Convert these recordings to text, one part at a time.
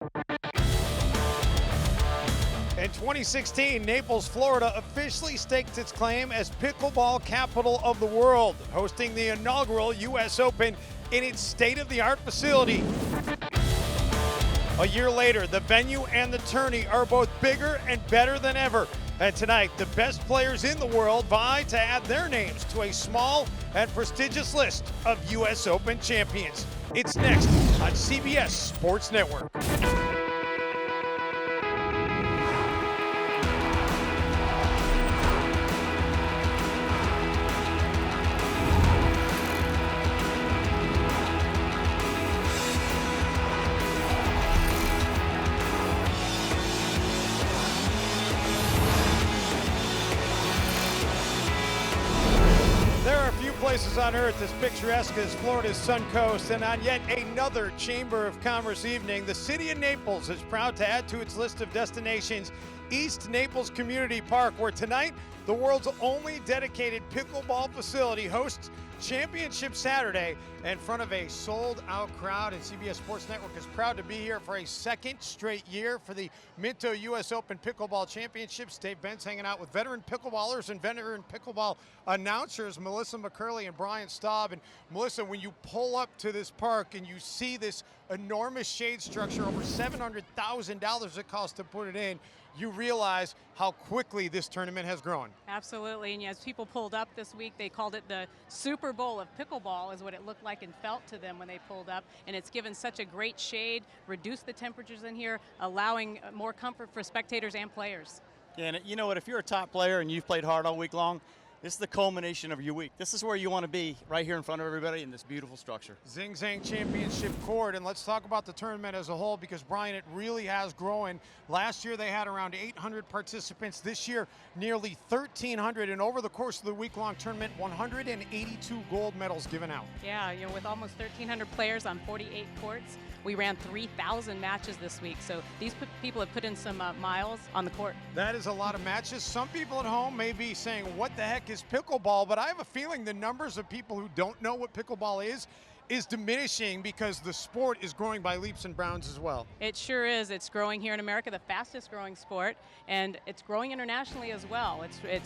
In 2016, Naples, Florida officially staked its claim as pickleball capital of the world, hosting the inaugural U.S. Open in its state-of-the-art facility. A year later, the venue and the tourney are both bigger and better than ever. And tonight, the best players in the world vie to add their names to a small and prestigious list of U.S. Open champions. It's next on CBS Sports Network. Places on earth as picturesque as Florida's Sun Coast, and on yet another Chamber of Commerce evening, the city of Naples is proud to add to its list of destinations East Naples Community Park, where tonight the world's only dedicated pickleball facility hosts Championship Saturday in front of a sold-out crowd. And CBS Sports Network is proud to be here for a second straight year for the Minto U.S. Open Pickleball Championships. Dave Benz hanging out with veteran pickleballers and veteran pickleball announcers, McCurley and Brian Staub. And Melissa, when you pull up to this park and you see this enormous shade structure, over $700,000 it costs to put it in, you realize how quickly this tournament has grown. Absolutely, and as people pulled up this week, they called it the Super Bowl of pickleball, is what it looked like and felt to them when they pulled up, and it's given such a great shade, reduced the temperatures in here, allowing more comfort for spectators and players. Yeah, and you know what, if you're a top player and you've played hard all week long, this is the culmination of your week. This is where you want to be, right here in front of everybody in this beautiful structure. Siebenschein Championship Court, and let's talk about the tournament as a whole, because, Brian, it really has grown. Last year they had around 800 participants. This year, nearly 1,300, and over the course of the week-long tournament, 182 gold medals given out. Yeah, you know, with almost 1,300 players on 48 courts, we ran 3,000 matches this week, so these people have put in some miles on the court. That is a lot of matches. Some people at home may be saying, what the heck is pickleball? But I have a feeling the numbers of people who don't know what pickleball is diminishing, because the sport is growing by leaps and bounds as well. It sure is. It's growing here in America, the fastest growing sport, and it's growing internationally as well.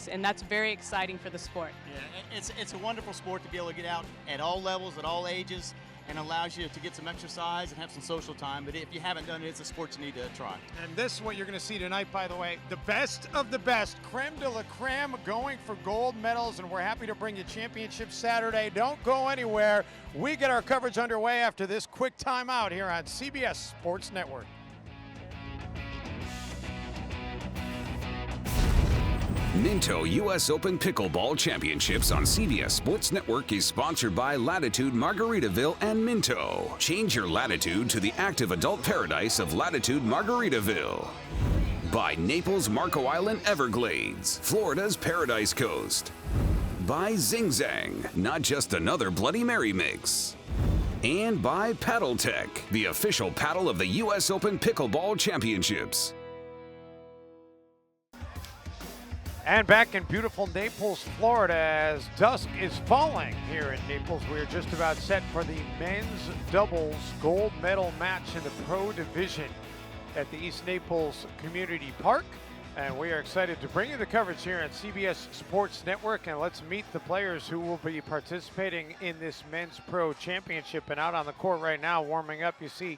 And that's very exciting for the sport. Yeah, it's a wonderful sport to be able to get out at all levels, at all ages, and allows you to get some exercise and have some social time. But if you haven't done it, it's a sport you need to try. And this is what you're going to see tonight, by the way. The best of the best, creme de la creme, going for gold medals, and we're happy to bring you Championship Saturday. Don't go anywhere. We get our coverage underway after this quick timeout here on CBS Sports Network. Minto U.S. Open Pickleball Championships on CBS Sports Network is sponsored by Latitude Margaritaville and Minto. Change your latitude to the active adult paradise of Latitude Margaritaville. By Naples Marco Island Everglades, Florida's Paradise Coast. By Zing Zang, not just another Bloody Mary mix. And by Paddle Tech, the official paddle of the U.S. Open Pickleball Championships. And back in beautiful Naples, Florida, as dusk is falling here in Naples. We are just about set for the men's doubles gold medal match in the pro division at the East Naples Community Park. And we are excited to bring you the coverage here on CBS Sports Network. And let's meet the players who will be participating in this men's pro championship. And out on the court right now, warming up, you see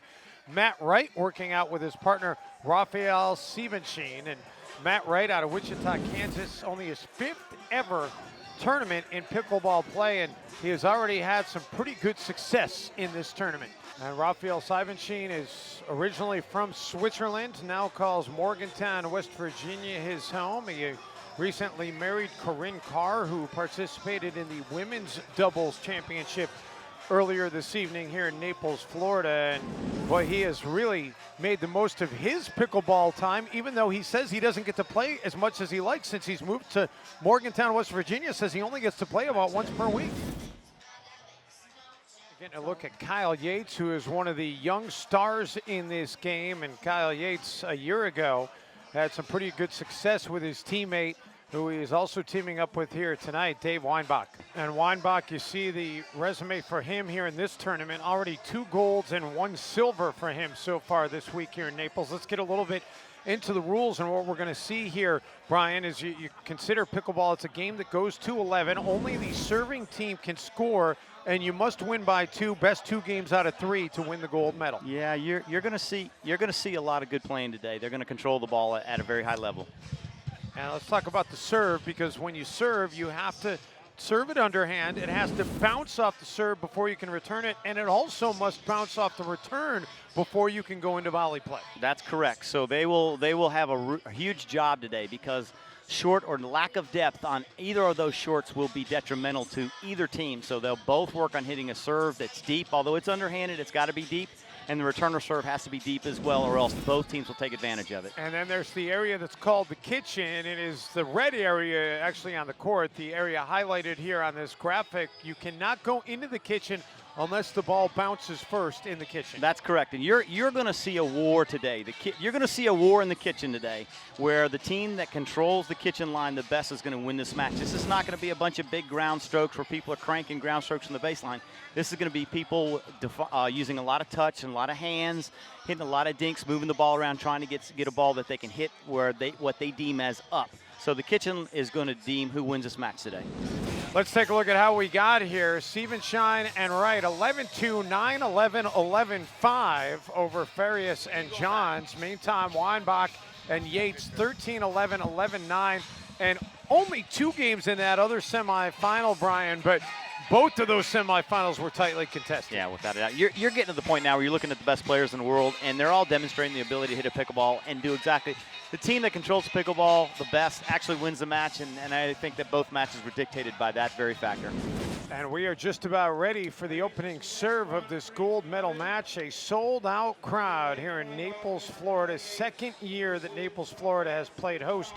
Matt Wright working out with his partner, Rafael Siebenschein. And Matt Wright out of Wichita, Kansas, only his 5th ever tournament in pickleball play, and he has already had some pretty good success in this tournament. And Rafael Siebenschein is originally from Switzerland, now calls Morgantown, West Virginia his home. He recently married Corinne Carr, who participated in the women's doubles championship earlier this evening here in Naples, Florida. And boy, he has really made the most of his pickleball time, even though he says he doesn't get to play as much as he likes since he's moved to Morgantown, West Virginia. Says he only gets to play about once per week. Getting a look at Kyle Yates, who is one of the young stars in this game. And Kyle Yates, a year ago, had some pretty good success with his teammate who he is also teaming up with here tonight, Dave Weinbach. And Weinbach, you see the resume for him here in this tournament. Already 2 golds and 1 silver for him so far this week here in Naples. Let's get a little bit into the rules, and what we're going to see here, Brian, is you consider pickleball, it's a game that goes to 11. Only the serving team can score, and you must win by 2, best 2 games out of 3 to win the gold medal. Yeah, you're going to see a lot of good playing today. They're going to control the ball at a very high level. And let's talk about the serve, because when you serve, you have to serve it underhand. It has to bounce off the serve before you can return it, and it also must bounce off the return before you can go into volley play. That's correct. So they will have a huge job today, because short or lack of depth on either of those shorts will be detrimental to either team. So they'll both work on hitting a serve that's deep. Although it's underhanded, it's got to be deep. And the returner serve has to be deep as well, or else both teams will take advantage of it. And then there's the area that's called the kitchen. It is the red area actually on the court, the area highlighted here on this graphic. You cannot go into the kitchen unless the ball bounces first in the kitchen. That's correct. And you're going to see a war today. You're going to see a war in the kitchen today, where the team that controls the kitchen line the best is going to win this match. This is not going to be a bunch of big ground strokes where people are cranking ground strokes from the baseline. This is going to be people using a lot of touch and a lot of hands, hitting a lot of dinks, moving the ball around, trying to get a ball that they can hit what they deem as up. So the kitchen is going to deem who wins this match today. Let's take a look at how we got here. Siebenschein and Wright, 11-2, 9-11, 11-5 over Farias and Johns. Meantime, Weinbach and Yates, 13-11, 11-9, and only 2 games in that other semifinal, Brian, but both of those semifinals were tightly contested. Yeah, without a doubt. You're getting to the point now where you're looking at the best players in the world, and they're all demonstrating the ability to hit a pickleball and do exactly. The team that controls pickleball the best actually wins the match, and I think that both matches were dictated by that very factor. And we are just about ready for the opening serve of this gold medal match. A sold-out crowd here in Naples, Florida. Second year that Naples, Florida has played host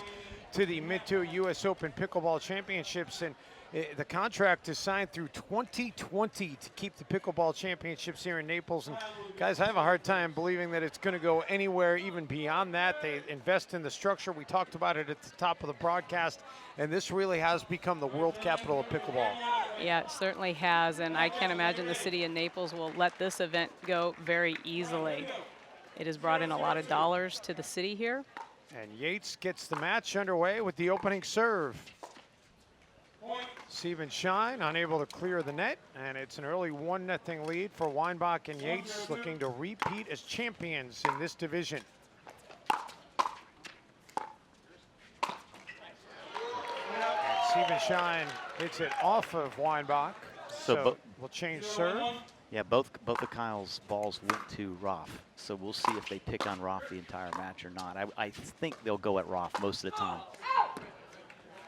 to the Minto U.S. Open Pickleball Championships, and the contract is signed through 2020 to keep the Pickleball Championships here in Naples. And guys, I have a hard time believing that it's going to go anywhere even beyond that. They invest in the structure. We talked about it at the top of the broadcast, and this really has become the world capital of pickleball. Yeah, it certainly has, and I can't imagine the city of Naples will let this event go very easily. It has brought in a lot of dollars to the city here. And Yates gets the match underway with the opening serve. Siebenschein unable to clear the net, and it's an early 1-0 lead for Weinbach and Yates, looking to repeat as champions in this division. And Siebenschein hits it off of Weinbach, so we'll change serve. Yeah, both of Kyle's balls went to Raff, so we'll see if they pick on Raff the entire match or not. I think they'll go at Raff most of the time.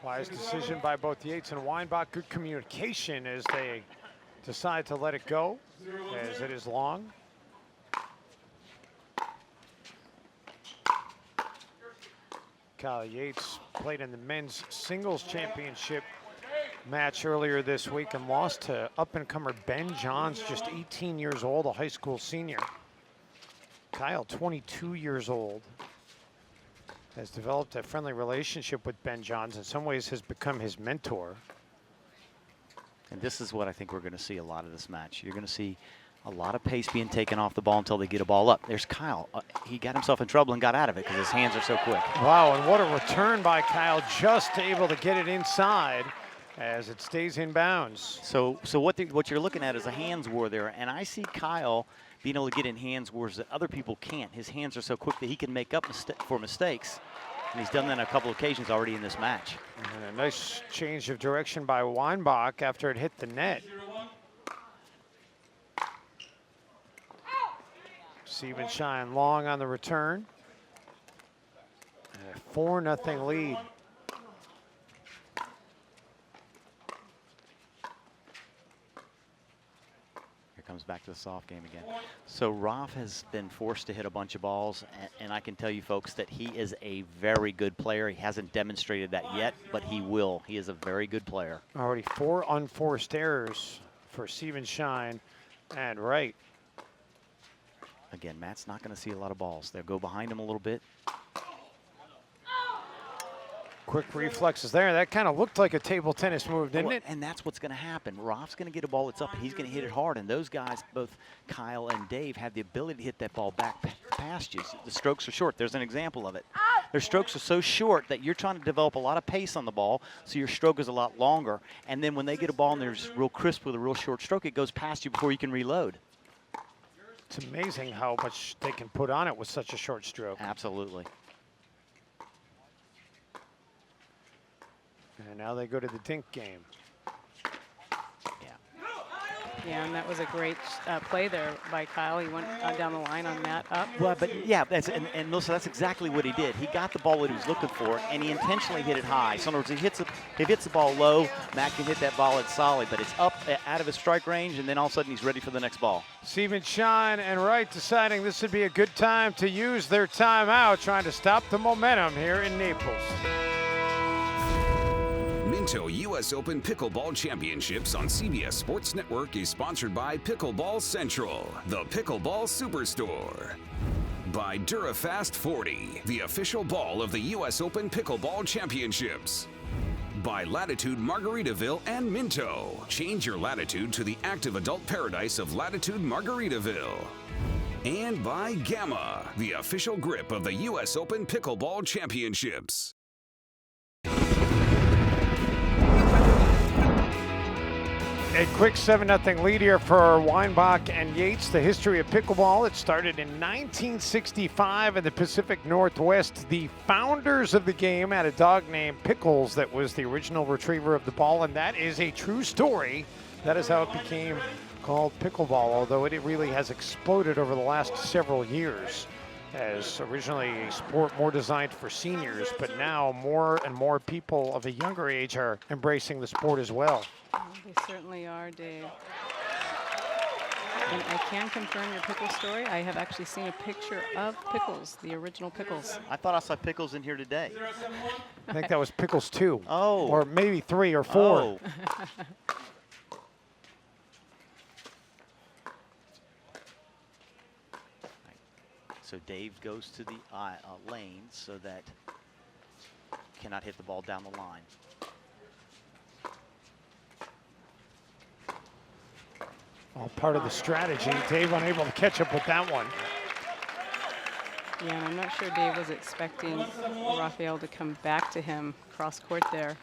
Wise decision by both Yates and Weinbach. Good communication as they decide to let it go, as it is long. Kyle Yates played in the men's singles championship match earlier this week and lost to up-and-comer Ben Johns, just 18 years old, a high school senior. Kyle, 22 years old, has developed a friendly relationship with Ben Johns. In some ways has become his mentor. And this is what I think we're going to see a lot of this match. You're going to see a lot of pace being taken off the ball until they get a ball up. There's Kyle. He got himself in trouble and got out of it because his hands are so quick. Wow, and what a return by Kyle, just able to get it inside as it stays in bounds. So what you're looking at is a hands war there, and I see Kyle being able to get in hands wars that other people can't. His hands are so quick that he can make up for mistakes, and he's done that on a couple occasions already in this match. And a nice change of direction by Weinbach after it hit the net. Siebenschein long on the return. And a 4-0 lead. Comes back to the soft game again. So Raff has been forced to hit a bunch of balls, and I can tell you folks that he is a very good player. He hasn't demonstrated that yet, but he will. He is a very good player. Already 4 unforced errors for Siebenschein and Wright. Again, Matt's not going to see a lot of balls. They'll go behind him a little bit. Quick reflexes there. That kind of looked like a table tennis move, didn't it? And that's what's going to happen. Raf's going to get a ball that's up, and he's going to hit it hard. And those guys, both Kyle and Dave, have the ability to hit that ball back past you. The strokes are short. There's an example of it. Their strokes are so short that you're trying to develop a lot of pace on the ball, so your stroke is a lot longer. And then when they get a ball and there's real crisp with a real short stroke, it goes past you before you can reload. It's amazing how much they can put on it with such a short stroke. Absolutely. And now they go to the dink game. Yeah, and that was a great play there by Kyle. He went down the line on that up. Well, but yeah, and Melissa, that's exactly what he did. He got the ball that he was looking for, and he intentionally hit it high. So in other words, if he hits the ball low, Matt can hit that ball at solid, but it's up out of his strike range, and then all of a sudden he's ready for the next ball. Siebenschein and Wright deciding this would be a good time to use their timeout, trying to stop the momentum here in Naples. Minto U.S. Open Pickleball Championships on CBS Sports Network is sponsored by Pickleball Central, the Pickleball Superstore. By DuraFast 40, the official ball of the U.S. Open Pickleball Championships. By Latitude Margaritaville and Minto. Change your latitude to the active adult paradise of Latitude Margaritaville. And by Gamma, the official grip of the U.S. Open Pickleball Championships. A quick 7-0 lead here for Weinbach and Yates. The history of pickleball, it started in 1965 in the Pacific Northwest. The founders of the game had a dog named Pickles that was the original retriever of the ball, and that is a true story. That is how it became called pickleball, although it really has exploded over the last several years. As originally a sport more designed for seniors, but now more and more people of a younger age are embracing the sport as well. They certainly are, Dave. And I can confirm your pickle story. I have actually seen a picture of Pickles, the original Pickles. I thought I saw Pickles in here today. I think that was Pickles 2. Oh. Or maybe 3 or 4. Oh. So Dave goes to the lane so that cannot hit the ball down the line. All part of the strategy. Dave unable to catch up with that one. Yeah, and I'm not sure Dave was expecting Rafael to come back to him cross court there.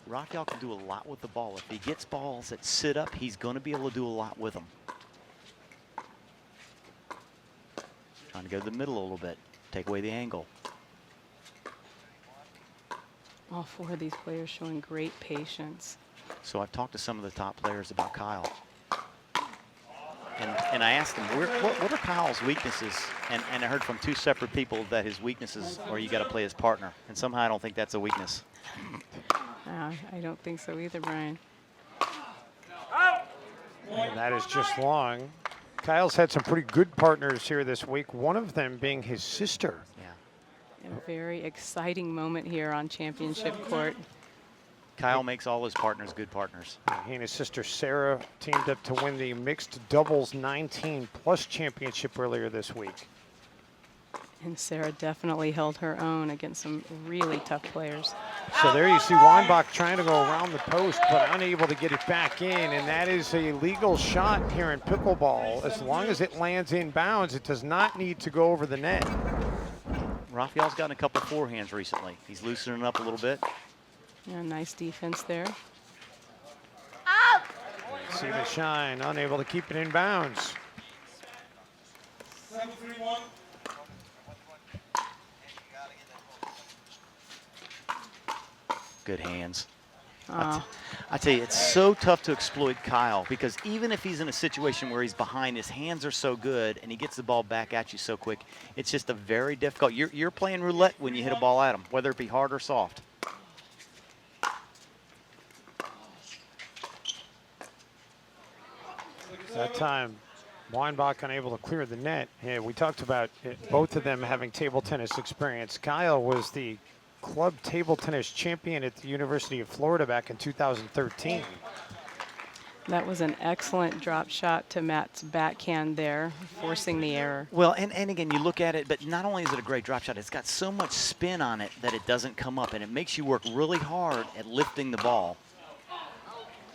Rafael can do a lot with the ball. If he gets balls that sit up, he's going to be able to do a lot with them. Trying to go to the middle a little bit, take away the angle. All 4 of these players showing great patience. So I've talked to some of the top players about Kyle. And I asked them, what are Kyle's weaknesses? And I heard from 2 separate people that his weaknesses are you got to play his partner. And somehow I don't think that's a weakness. I don't think so either, Brian. And that is just long. Kyle's had some pretty good partners here this week, one of them being his sister. Yeah. A very exciting moment here on championship court. Kyle makes all his partners good partners. He and his sister Sarah teamed up to win the mixed doubles 19+ championship earlier this week. And Sarah definitely held her own against some really tough players. So there you see Weinbach trying to go around the post, but unable to get it back in. And that is a legal shot here in pickleball. As long as it lands in bounds, it does not need to go over the net. Rafael's gotten a couple forehands recently. He's loosening up a little bit. Yeah, nice defense there. Siebenschein unable to keep it in bounds. 7-3-1. Good hands. I tell you, it's so tough to exploit Kyle because even if he's in a situation where he's behind, his hands are so good and he gets the ball back at you so quick, it's just a very difficult. You're playing roulette when you hit a ball at him, whether it be hard or soft. That time, Weinbach unable to clear the net. Yeah, we talked about both of them having table tennis experience. Kyle was the club table tennis champion at the University of Florida back in 2013. That was an excellent drop shot to Matt's backhand there, forcing the error. Well, and again, you look at it, but not only is it a great drop shot, it's got so much spin on it that it doesn't come up, and it makes you work really hard at lifting the ball.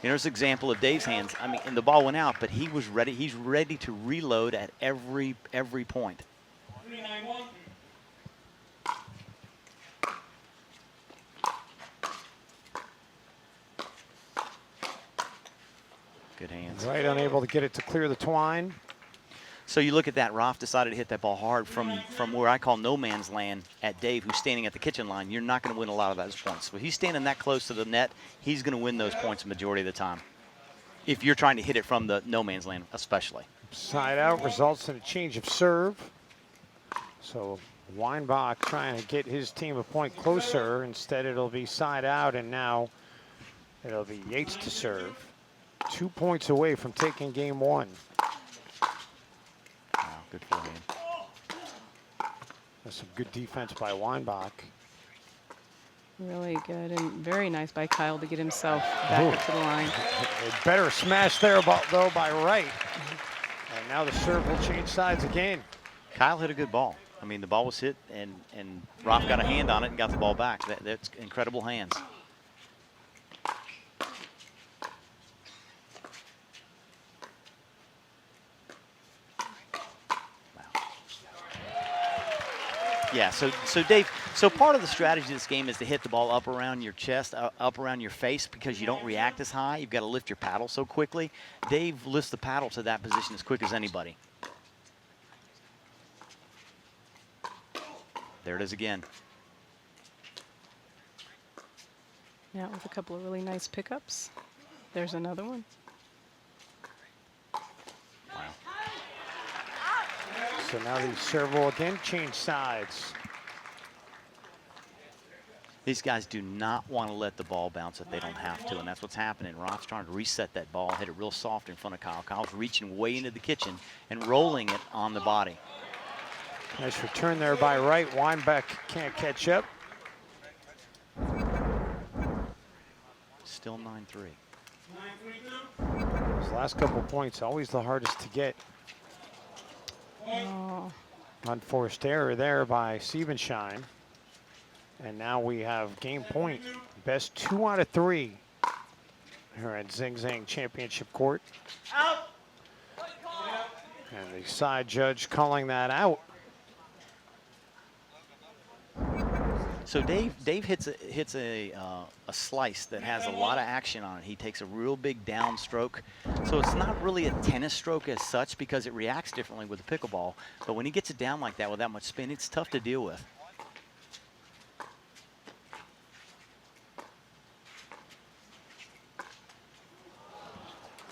Here's an example of Dave's hands. I mean, and the ball went out, but he was ready. He's ready to reload at every point. 391. Good hands. Wright unable to get it to clear the twine. So you look at that, Rafa decided to hit that ball hard from where I call no man's land at Dave, who's standing at the kitchen line. You're not going to win a lot of those points. So if he's standing that close to the net, he's going to win those points the majority of the time. If you're trying to hit it from the no man's land, especially. Side out results in a change of serve. So Weinbach trying to get his team a point closer. Instead, it'll be side out, and now it'll be Yates to serve. 2 points away from taking game one. Wow, good forehand. That's some good defense by Weinbach. Really good and very nice by Kyle to get himself back up to the line. A better smash there, though, by Wright. And now the serve will change sides again. Kyle hit a good ball. I mean, the ball was hit, and Rafa got a hand on it and got the ball back. That's incredible hands. Yeah, so Dave, so part of the strategy of this game is to hit the ball up around your chest, up around your face, because you don't react as high. You've got to lift your paddle so quickly. Dave lifts the paddle to that position as quick as anybody. There it is again. Yeah, with a couple of really nice pickups. There's another one. So now the serve will again change sides. These guys do not want to let the ball bounce if they don't have to, and that's what's happening. Rafa's trying to reset that ball, hit it real soft in front of Kyle. Kyle's reaching way into the kitchen and rolling it on the body. Nice return there by Wright. Weinbach can't catch up. Still 9-3. Those last couple points, always the hardest to get. Oh. Unforced error there by Siebenschein. And now we have game point. Best 2 out of 3 here at Zing Zang Championship Court. Out. And the side judge calling that out. So Dave hits a slice that has a lot of action on it. He takes a real big downstroke. So it's not really a tennis stroke as such because it reacts differently with the pickleball. But when he gets it down like that with that much spin, it's tough to deal with.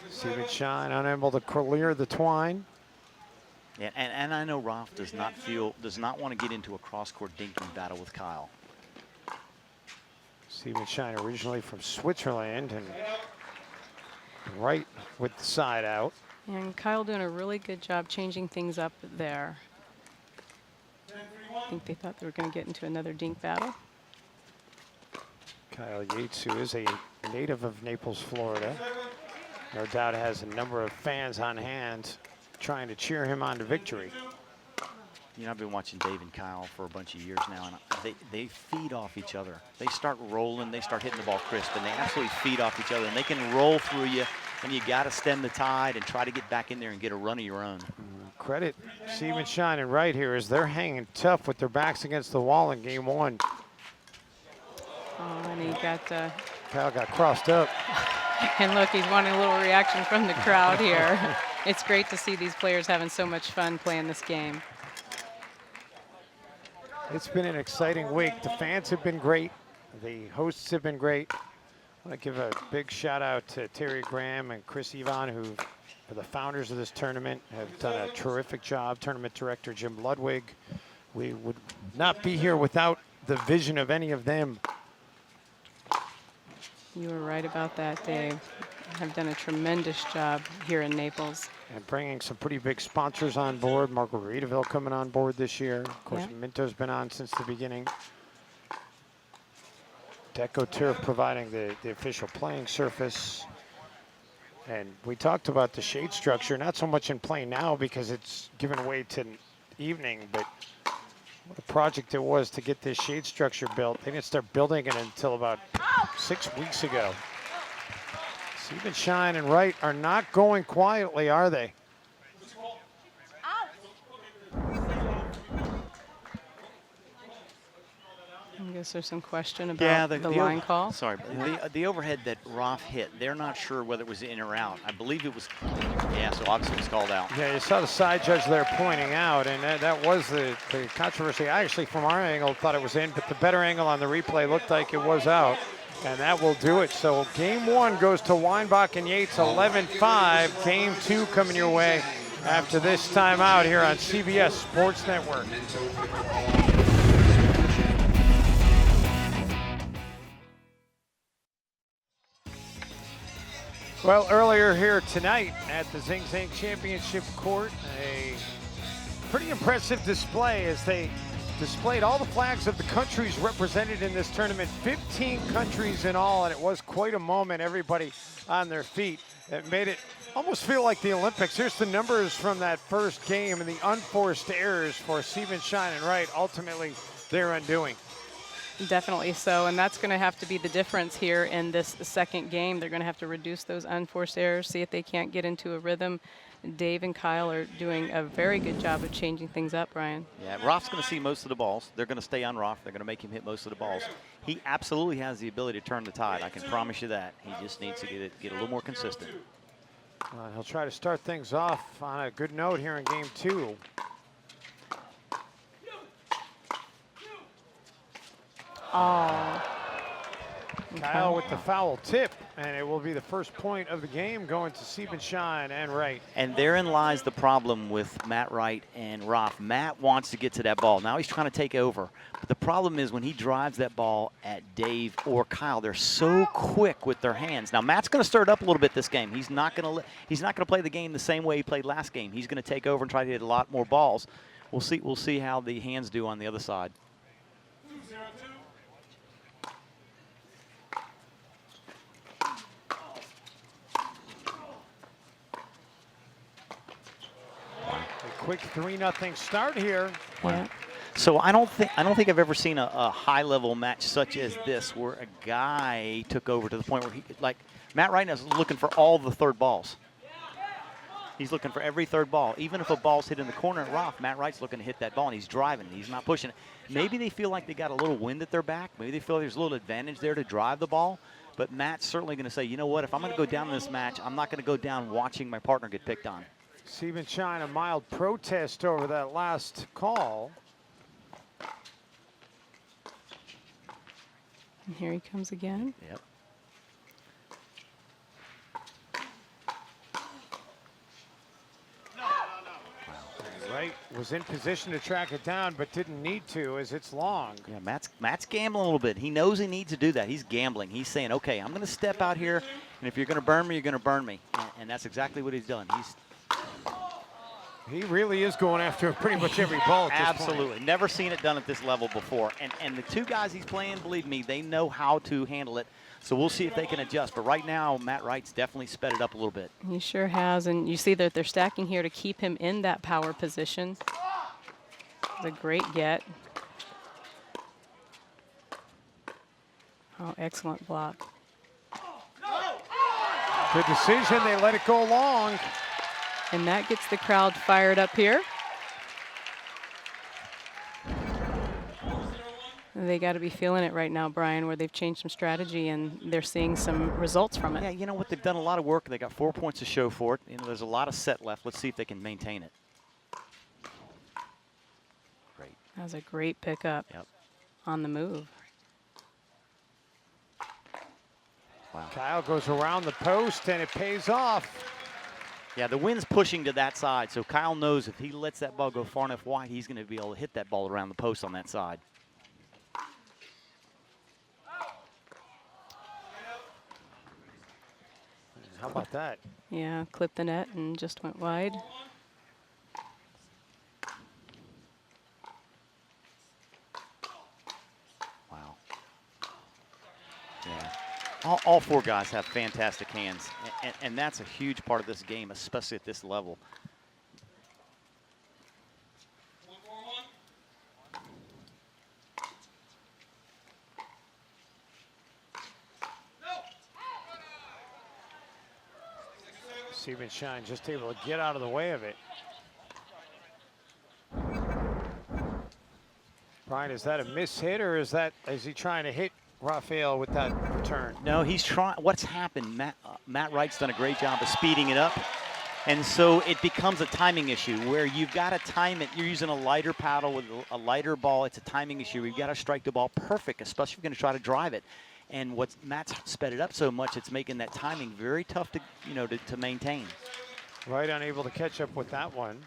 Siebenschein unable to clear the twine. Yeah, and I know Rafa does not want to get into a cross-court dinking battle with Kyle. Siebenschein originally from Switzerland, and Wright with the side out. And Kyle doing a really good job changing things up there. I think they thought they were going to get into another dink battle. Kyle Yates, who is a native of Naples, Florida, no doubt has a number of fans on hand trying to cheer him on to victory. You know, I've been watching Dave and Kyle for a bunch of years now, and they feed off each other. They start rolling, they start hitting the ball crisp, and they absolutely feed off each other. And they can roll through you, and you got to stem the tide and try to get back in there and get a run of your own. Credit Siebenschein and Wright here as they're hanging tough with their backs against the wall in game one. Oh, and he got... Kyle got crossed up. And look, he's wanting a little reaction from the crowd here. It's great to see these players having so much fun playing this game. It's been an exciting week. The fans have been great. The hosts have been great. I want to give a big shout out to Terry Graham and Chris Yvonne, who are the founders of this tournament, have done a terrific job. Tournament director Jim Ludwig. We would not be here without the vision of any of them. You were right about that, Dave. Have done a tremendous job here in Naples. And bringing some pretty big sponsors on board. Margaritaville coming on board this year. Of course, yeah. Minto's been on since the beginning. Deco Turf providing the official playing surface. And we talked about the shade structure, not so much in play now because it's given way to evening, but what a project it was to get this shade structure built. They didn't start building it until about 6 weeks ago. Siebenschein and Wright are not going quietly, are they? I guess there's some question about the line call. Sorry, the overhead that Raff hit, they're not sure whether it was in or out. I believe it was, yeah, so obviously it was called out. Yeah, you saw the side judge there pointing out, and that was the controversy. I actually, from our angle, thought it was in, but the better angle on the replay looked like it was out, and that will do it. So game one goes to Weinbach and Yates, 11-5. Game two coming your way after this timeout here on CBS Sports Network. Well, earlier here tonight at the Zing Zang Championship Court, a pretty impressive display as they displayed all the flags of the countries represented in this tournament, 15 countries in all, and it was quite a moment, everybody on their feet. It made it almost feel like the Olympics. Here's the numbers from that first game and the unforced errors for Siebenschein and Wright, ultimately their undoing. Definitely so, and that's going to have to be the difference here in this second game. They're going to have to reduce those unforced errors, see if they can't get into a rhythm. Dave and Kyle are doing a very good job of changing things up, Brian. Yeah, Raff's going to see most of the balls. They're going to stay on Raff. They're going to make him hit most of the balls. He absolutely has the ability to turn the tide. I can promise you that. He just needs to get a little more consistent. He'll try to start things off on a good note here in game two. Oh. Kyle with the foul tip, and it will be the first point of the game going to Siebenschein and Wright. And therein lies the problem with Matt Wright and Raff. Matt wants to get to that ball. Now he's trying to take over. But the problem is when he drives that ball at Dave or Kyle, they're so quick with their hands. Now Matt's going to stir it up a little bit this game. He's not going to play the game the same way he played last game. He's going to take over and try to hit a lot more balls. We'll see how the hands do on the other side. Quick 3-0 start here. Yeah. So I don't think I've ever seen a high-level match such as this where a guy took over to the point where he, like Matt Wright is looking for all the third balls. He's looking for every third ball. Even if a ball's hit in the corner at Raff, Matt Wright's looking to hit that ball, and he's driving. He's not pushing it. Maybe they feel like they got a little wind at their back. Maybe they feel like there's a little advantage there to drive the ball. But Matt's certainly going to say, you know what, if I'm going to go down in this match, I'm not going to go down watching my partner get picked on. Siebenschein, a mild protest over that last call. And here he comes again. Yep. Wright was in position to track it down, but didn't need to as it's long. Yeah, Matt's gambling a little bit. He knows he needs to do that. He's gambling. He's saying, okay, I'm going to step out here, and if you're going to burn me, you're going to burn me. And that's exactly what he's done. He really is going after pretty much every ball at this Absolutely. point. Never seen it done at this level before. And the two guys he's playing, believe me, they know how to handle it. So we'll see if they can adjust. But right now, Matt Wright's definitely sped it up a little bit. He sure has. And you see that they're stacking here to keep him in that power position. It's a great get. Oh, excellent block. Good decision. They let it go long. And that gets the crowd fired up here. They got to be feeling it right now, Brian, where they've changed some strategy and they're seeing some results from it. Yeah, you know what? They've done a lot of work. They got 4 points to show for it. You know, there's a lot of set left. Let's see if they can maintain it. Great. That was a great pickup on the move. Wow. Kyle goes around the post and it pays off. Yeah, the wind's pushing to that side, so Kyle knows if he lets that ball go far enough wide, he's going to be able to hit that ball around the post on that side. How about that? Yeah, clipped the net and just went wide. Wow. Yeah. All four guys have fantastic hands, and that's a huge part of this game, especially at this level. Siebenschein just able to get out of the way of it. Brian, is that a miss hit, or is he trying to hit Rafael with that return? No, he's trying. What's happened? Matt Wright's done a great job of speeding it up, and so it becomes a timing issue where you've got to time it. You're using a lighter paddle with a lighter ball. It's a timing issue. You've got to strike the ball perfect, especially if you're going to try to drive it. And Matt's sped it up so much, it's making that timing very tough to to maintain. Wright unable to catch up with that one.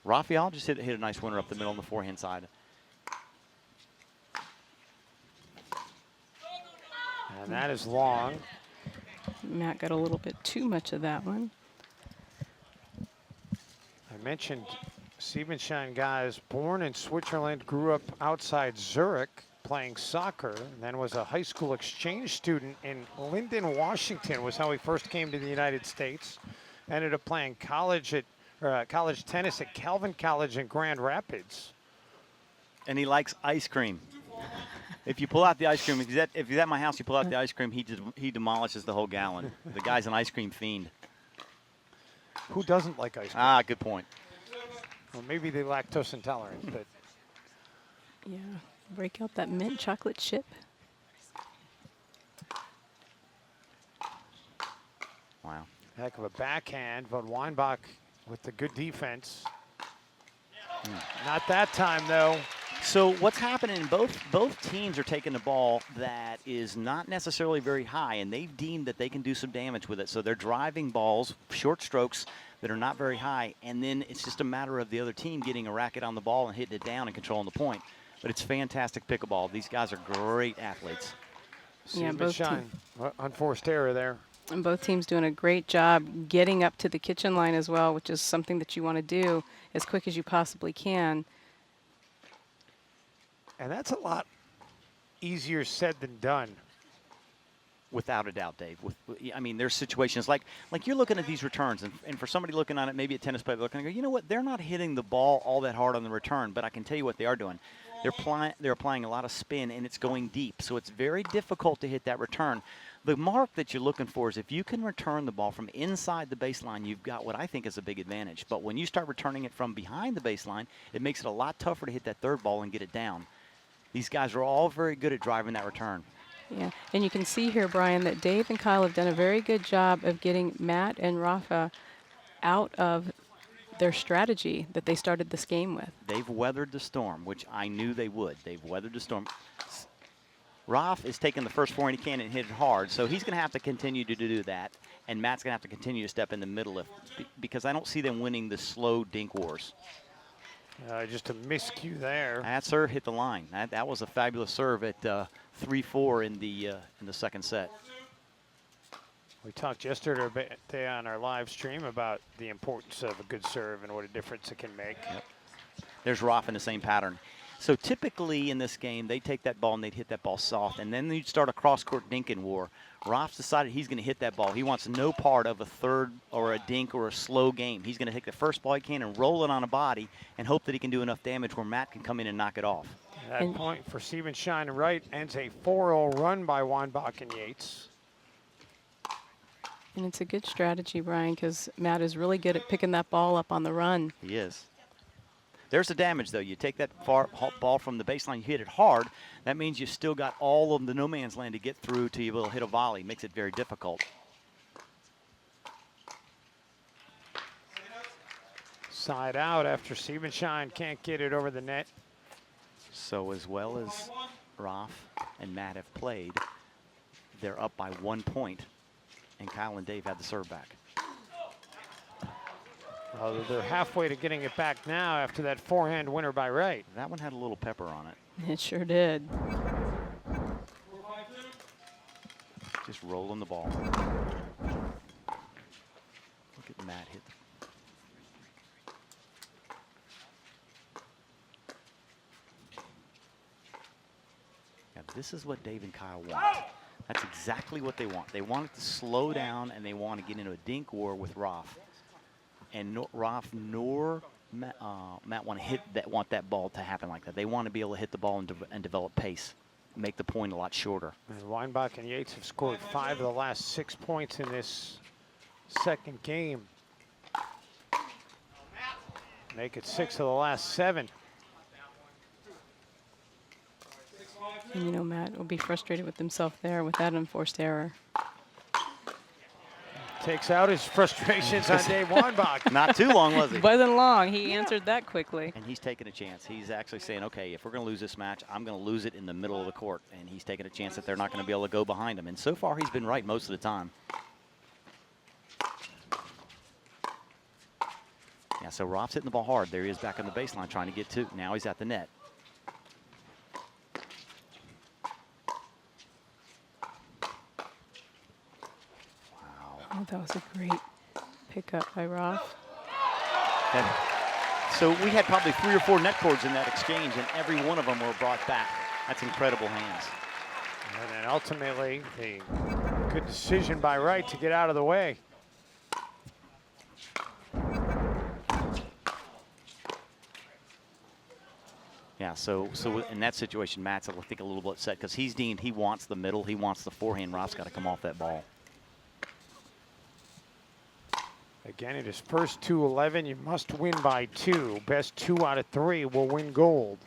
Rafael just hit a nice winner up the middle on the forehand side. And that is long. Matt got a little bit too much of that one. I mentioned Siebenschein guys born in Switzerland, grew up outside Zurich playing soccer, and then was a high school exchange student in Linden, Washington, was how he first came to the United States. Ended up playing college tennis at Calvin College in Grand Rapids. And he likes ice cream. If you pull out the ice cream, if he's at my house, you pull out the ice cream, he demolishes the whole gallon. The guy's an ice cream fiend. Who doesn't like ice cream? Ah, good point. Well, maybe they're lactose intolerant, but. Yeah, break out that mint chocolate chip. Wow. Heck of a backhand, but Weinbach with the good defense. Not that time, though. So what's happening, both teams are taking the ball that is not necessarily very high, and they've deemed that they can do some damage with it. So they're driving balls, short strokes that are not very high, and then it's just a matter of the other team getting a racket on the ball and hitting it down and controlling the point. But it's fantastic pickleball. These guys are great athletes. Yeah, both teams. Unforced error there. And both teams doing a great job getting up to the kitchen line as well, which is something that you want to do as quick as you possibly can. And that's a lot easier said than done. Without a doubt, Dave. I mean, there's situations like you're looking at these returns, and for somebody looking on it, maybe a tennis player looking and go, you know what, they're not hitting the ball all that hard on the return, but I can tell you what they are doing. They're applying a lot of spin, and it's going deep, so it's very difficult to hit that return. The mark that you're looking for is if you can return the ball from inside the baseline, you've got what I think is a big advantage. But when you start returning it from behind the baseline, it makes it a lot tougher to hit that third ball and get it down. These guys are all very good at driving that return. Yeah, and you can see here, Brian, that Dave and Kyle have done a very good job of getting Matt and Rafa out of their strategy that they started this game with. They've weathered the storm, which I knew they would. They've weathered the storm. Raf is taking the first forehand he can and hit it hard, so he's going to have to continue to do that, and Matt's going to have to continue to step in the middle because I don't see them winning the slow dink wars. Just a miscue there. That serve hit the line. That was a fabulous serve at 3-4 in the second set. We talked yesterday on our live stream about the importance of a good serve and what a difference it can make. Yep. There's Raf in the same pattern. So typically in this game, they take that ball and they'd hit that ball soft, and then you'd start a cross-court dinking war. Raf's decided he's going to hit that ball. He wants no part of a third or a dink or a slow game. He's going to take the first ball he can and roll it on a body and hope that he can do enough damage where Matt can come in and knock it off. That point for Siebenschein and Wright ends a 4-0 run by Weinbach and Yates. And it's a good strategy, Brian, because Matt is really good at picking that ball up on the run. He is. There's the damage, though. You take that far ball from the baseline, you hit it hard. That means you've still got all of the no man's land to get through to be able to hit a volley. Makes it very difficult. Side out after Siebenschein can't get it over the net. So as well as Raf and Matt have played, they're up by 1 point, and Kyle and Dave had the serve back. They're halfway to getting it back now after that forehand winner by Wright. That one had a little pepper on it. It sure did. Just rolling the ball. Look at Matt hit. Yeah, this is what Dave and Kyle want. That's exactly what they want. They want it to slow down, and they want to get into a dink war with Raf. And Raf nor Matt want that ball to happen like that. They want to be able to hit the ball and develop pace, make the point a lot shorter. And Weinbach and Yates have scored 5 of the last 6 points in this second game. Make it 6 of the last 7. And you know, Matt will be frustrated with himself there with that unforced error. Takes out his frustrations on Dave Weinbach. Not too long, was it? Wasn't long. He answered that quickly. And he's taking a chance. He's actually saying, okay, if we're going to lose this match, I'm going to lose it in the middle of the court. And he's taking a chance that they're not going to be able to go behind him. And so far, he's been right most of the time. Yeah, so Raf's hitting the ball hard. There he is back on the baseline trying to get to. Now he's at the net. Oh, that was a great pickup by Raf. So we had probably 3 or 4 net cords in that exchange, and every one of them were brought back. That's incredible hands. And then ultimately, the good decision by Wright to get out of the way. Yeah, so in that situation, Matt's, I think, a little bit upset because he's deemed he wants the middle, he wants the forehand. Raf's got to come off that ball. Again, it is first 2-11. You must win by 2. Best 2 out of 3 will win gold.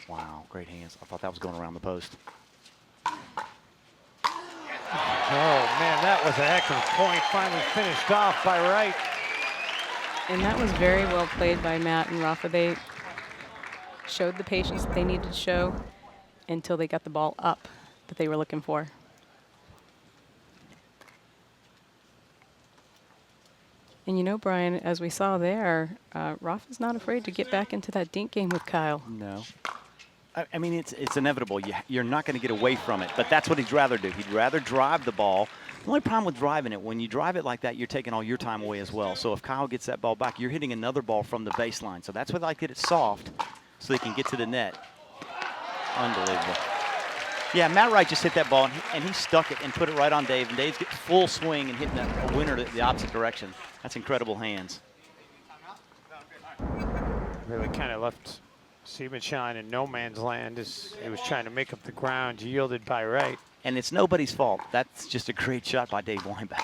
Wow, great hands. I thought that was going around the post. Oh, man, that was a heck of a point. Finally finished off by Wright. And that was very well played by Matt and Rafa. They showed the patience that they needed to show until they got the ball up that they were looking for. And you know, Brian, as we saw there, Rafa's not afraid to get back into that dink game with Kyle. No. I mean, it's inevitable. You're not going to get away from it, but that's what he'd rather do. He'd rather drive the ball. The only problem with driving it, when you drive it like that, you're taking all your time away as well. So if Kyle gets that ball back, you're hitting another ball from the baseline. So that's why they like to get it soft so they can get to the net. Unbelievable. Yeah, Matt Wright just hit that ball, and he stuck it and put it right on Dave. And Dave's getting full swing and hitting a winner the opposite direction. That's incredible hands. Really kind of left Siebenschein in no man's land as he was trying to make up the ground, yielded by Wright. And it's nobody's fault. That's just a great shot by Dave Weinbach.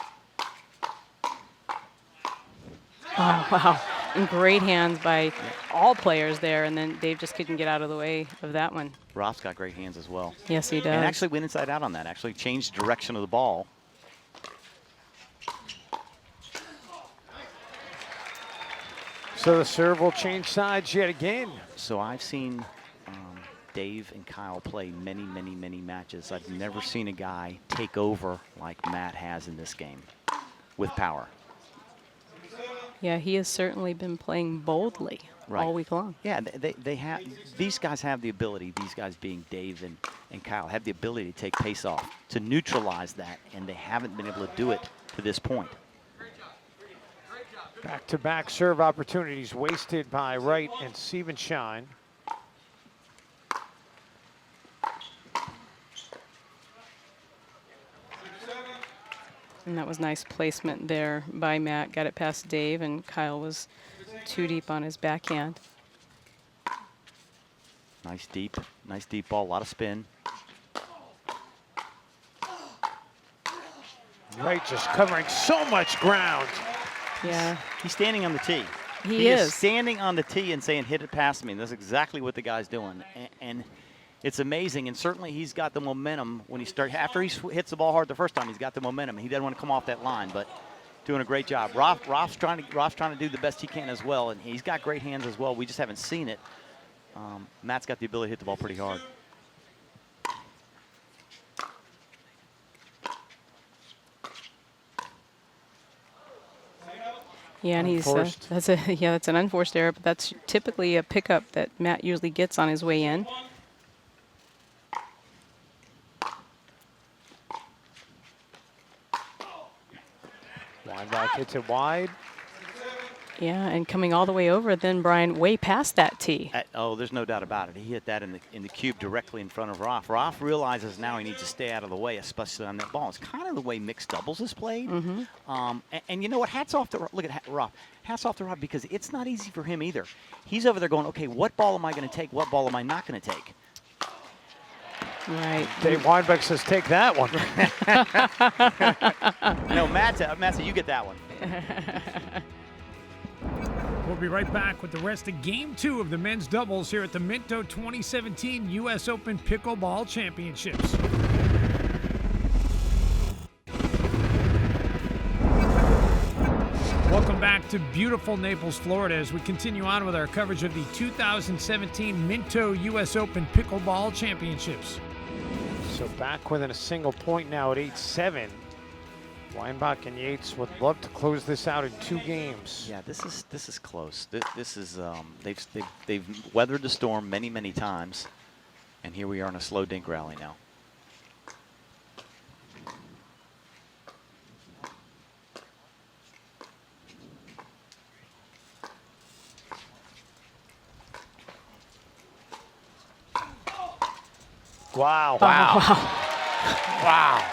Oh, wow. And great hands by all players there, and then Dave just couldn't get out of the way of that one. Raf's got great hands as well. Yes, he does. And actually went inside out on that. Actually changed direction of the ball. So the serve will change sides yet again. So I've seen Dave and Kyle play many, many, many matches. I've never seen a guy take over like Matt has in this game with power. Yeah, he has certainly been playing boldly all week long. Yeah, they have. These guys have the ability, these guys being Dave and Kyle, have the ability to take pace off, to neutralize that, and they haven't been able to do it to this point. Back-to-back serve opportunities wasted by Wright and Siebenschein. And that was nice placement there by Matt. Got it past Dave, and Kyle was too deep on his backhand. Nice deep ball, a lot of spin. Wright just covering so much ground. Yeah. He's standing on the tee. He is standing on the tee and saying, hit it past me. And that's exactly what the guy's doing. And it's amazing. And certainly he's got the momentum when he starts. After he hits the ball hard the first time, he's got the momentum. He doesn't want to come off that line, but doing a great job. Raf's trying to do the best he can as well. And he's got great hands as well. We just haven't seen it. Matt's got the ability to hit the ball pretty hard. Yeah, and he's that's an unforced error, but that's typically a pickup that Matt usually gets on his way in. Weinbach hits it wide. Yeah, and coming all the way over, then Brian way past that tee. Oh, there's no doubt about it. He hit that in the cube directly in front of Raff. Raff realizes now he needs to stay out of the way, especially on that ball. It's kind of the way mixed doubles is played. And you know what? Hats off to look at Raff. Hats off to Raff because it's not easy for him either. He's over there going, okay, what ball am I going to take? What ball am I not going to take? Right. Dave Weinbach says, take that one. No, Matt said, you get that one. We'll be right back with the rest of Game 2 of the men's doubles here at the Minto 2017 U.S. Open Pickleball Championships. Welcome back to beautiful Naples, Florida, as we continue on with our coverage of the 2017 Minto U.S. Open Pickleball Championships. So back within a single point now at 8-7. Weinbach and Yates would love to close this out in 2 games. Yeah, this is close. This is they've weathered the storm many times, and here we are in a slow dink rally now. Wow. Wow.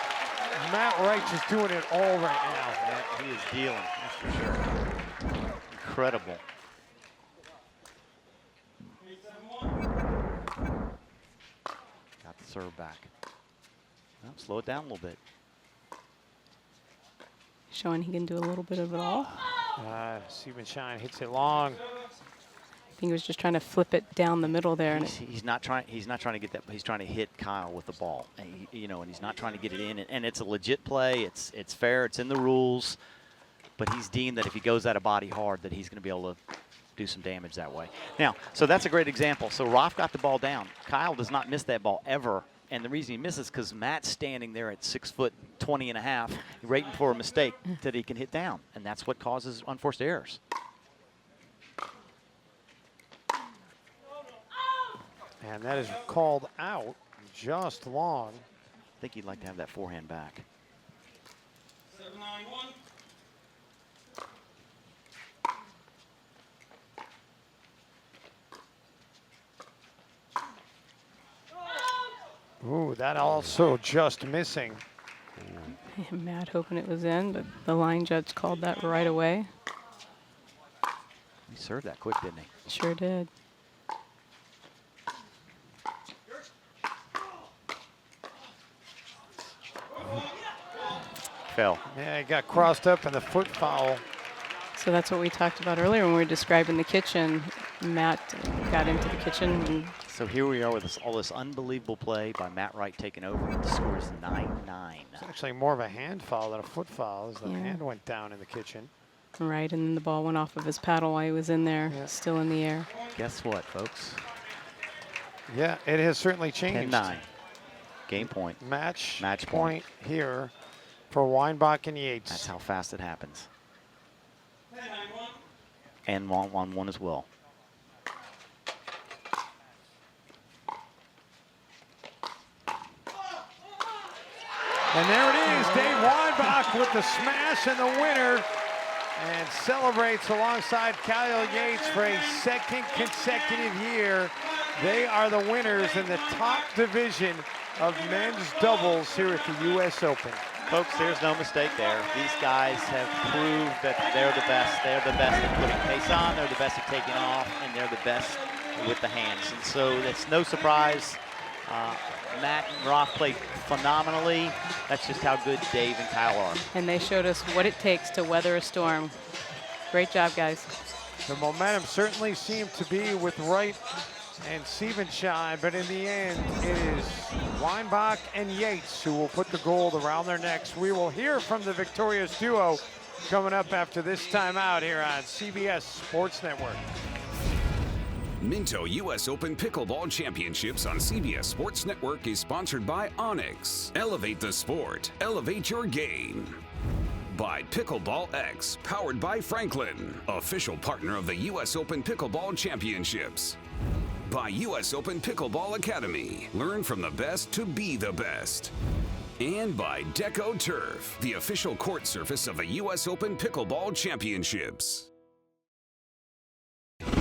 Matt Wright just doing it all right now. Yeah, he is dealing, that's for sure. Incredible. Got the serve back. Well, slow it down a little bit. Showing he can do a little bit of it all. Siebenschein hits it long. I think he was just trying to flip it down the middle there. And He's not trying to get that. He's trying to hit Kyle with the ball, and and he's not trying to get it in. And it's a legit play. It's fair. It's in the rules. But he's deemed that if he goes at a body hard, that he's going to be able to do some damage that way. Now, so that's a great example. So Raff got the ball down. Kyle does not miss that ball ever. And the reason he misses is because Matt's standing there at 6'20½", waiting for a mistake that he can hit down, and that's what causes unforced errors. And that is called out just long. I think he'd like to have that forehand back. 7-9-1. Ooh, that also just missing. Matt hoping it was in, but the line judge called that right away. He served that quick, didn't he? Sure did. Fell. Yeah, he got crossed up in the foot foul. So that's what we talked about earlier when we were describing the kitchen. Matt got into the kitchen. And So here we are with all this unbelievable play by Matt Wright taking over. The score is 9-9. It's actually more of a hand foul than a foot foul as the Yeah. hand went down in the kitchen. right, and then the ball went off of his paddle while he was in there, still in the air. Guess what, folks? Yeah, it has certainly changed. 10-9. Game point. Match point. point here for Weinbach and Yates. That's how fast it happens. 10-9-1. And on one as well. And there it is, Dave Weinbach with the smash and the winner, and celebrates alongside Kyle Yates for a second consecutive year. They are the winners in the top division of men's doubles here at the U.S. Open. Folks, there's no mistake there. These guys have proved that they're the best. They're the best at putting pace on, they're the best at taking off, and they're the best with the hands. And so it's no surprise. Matt and Raff played phenomenally. That's just how good Dave and Kyle are. And they showed us what it takes to weather a storm. Great job, guys. The momentum certainly seemed to be with Wright and Siebenschein, but in the end, it is Weinbach and Yates who will put the gold around their necks. We will hear from the victorious duo coming up after this timeout here on CBS Sports Network. Minto U.S. Open Pickleball Championships on CBS Sports Network is sponsored by Onyx. Elevate the sport. Elevate your game. By Pickleball X, powered by Franklin, official partner of the U.S. Open Pickleball Championships. By U.S. Open Pickleball Academy. Learn from the best to be the best. And by Deco Turf, the official court surface of the U.S. Open Pickleball Championships. And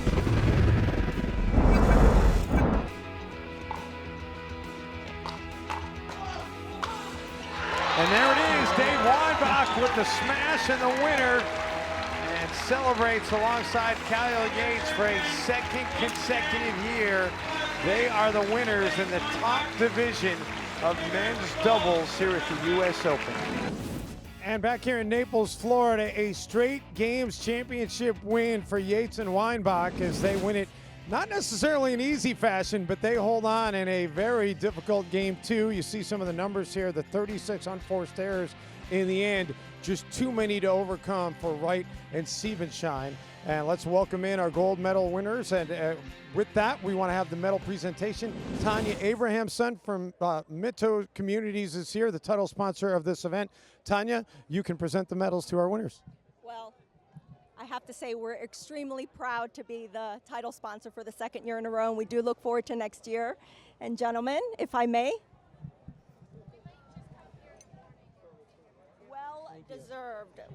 there it is, Dave Weinbach with the smash and the winner, and celebrates alongside Kyle Yates for a second consecutive year. They are the winners in the top division of men's doubles here at the U.S. Open. And back here in Naples, Florida, a straight games championship win for Yates and Weinbach as they win it not necessarily in easy fashion, but they hold on in a very difficult game two. You see some of the numbers here, the 36 unforced errors in the end, just too many to overcome for Wright and Siebenschein. And let's welcome in our gold medal winners. And with that, we want to have the medal presentation. Tanya Abrahamson from Minto Communities is here, the title sponsor of this event. Tanya, you can present the medals to our winners. Well, I have to say we're extremely proud to be the title sponsor for the second year in a row, and we do look forward to next year. And gentlemen, if I may.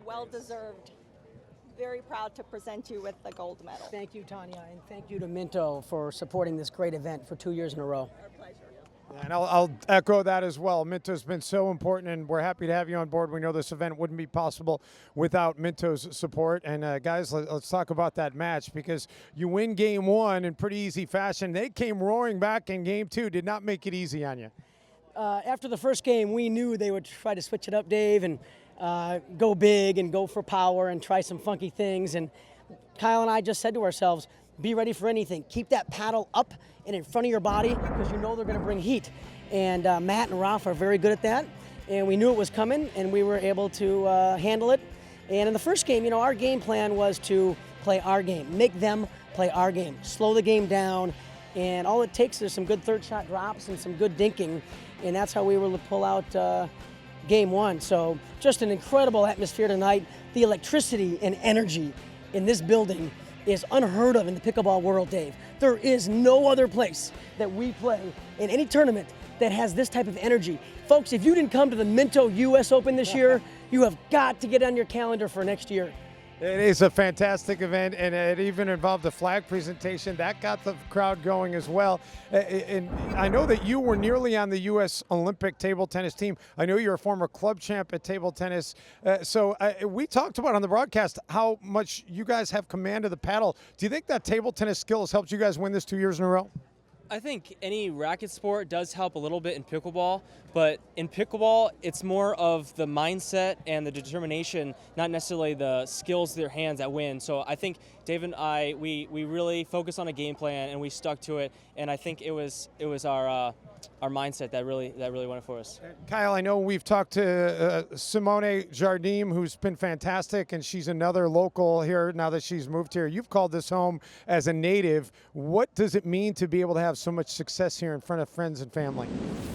Well deserved. Very proud to present you with the gold medal. Thank you, Tanya, and thank you to Minto for supporting this great event for 2 years in a row. Our pleasure. And I'll echo that as well. Minto's been so important, and we're happy to have you on board. We know this event wouldn't be possible without Minto's support. And guys, let's talk about that match, because you win game one in pretty easy fashion. They came roaring back in game two, did not make it easy on you. After the first game, we knew they would try to switch it up, Dave, and go big and go for power and try some funky things. And Kyle and I just said to ourselves, be ready for anything. Keep that paddle up and in front of your body, because you know they're going to bring heat. And Matt and Rafa are very good at that. And we knew it was coming, and we were able to handle it. And in the first game, you know, our game plan was to play our game, make them play our game, slow the game down. And all it takes is some good third shot drops and some good dinking. And that's how we were able to pull out game one. So just an incredible atmosphere tonight. The electricity and energy in this building is unheard of in the pickleball world, Dave. There is no other place that we play in any tournament that has this type of energy. Folks, if you didn't come to the Minto US Open this year, you have got to get on your calendar for next year. It is a fantastic event, and it even involved a flag presentation. That got the crowd going as well. And I know that you were nearly on the U.S. Olympic table tennis team. I know you're a former club champ at table tennis. So we talked about on the broadcast how much you guys have command of the paddle. Do you think that table tennis skill has helped you guys win this 2 years in a row? I think any racket sport does help a little bit in pickleball, but in pickleball, it's more of the mindset and the determination, not necessarily the skills of their hands that win. So I think Dave and I, we really focused on a game plan and we stuck to it, and I think it was our mindset that really won it for us. Kyle, I know we've talked to Simone Jardim, who's been fantastic, and she's another local here now that she's moved here. You've called this home as a native. What does it mean to be able to have so much success here in front of friends and family?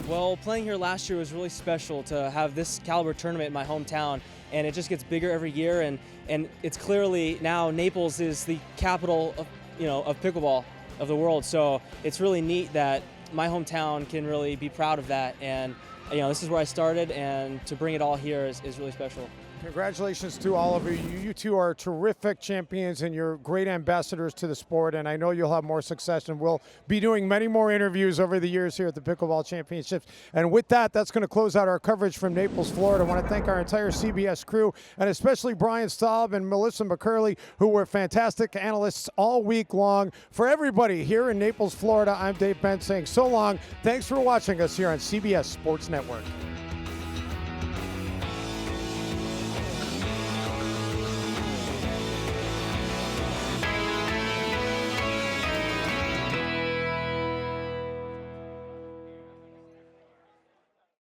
Well, playing here last year was really special to have this caliber tournament in my hometown, and it just gets bigger every year, and it's clearly now Naples is the capital of, of pickleball of the world. So it's really neat that my hometown can really be proud of that, and this is where I started, and to bring it all here is really special. Congratulations to all of you. You two are terrific champions, and you're great ambassadors to the sport, and I know you'll have more success, and we'll be doing many more interviews over the years here at the Pickleball Championships. And with that, that's going to close out our coverage from Naples, Florida. I want to thank our entire CBS crew, and especially Brian Staub and Melissa McCurley, who were fantastic analysts all week long. For everybody here in Naples, Florida, I'm Dave Benz saying so long. Thanks for watching us here on CBS Sports Network.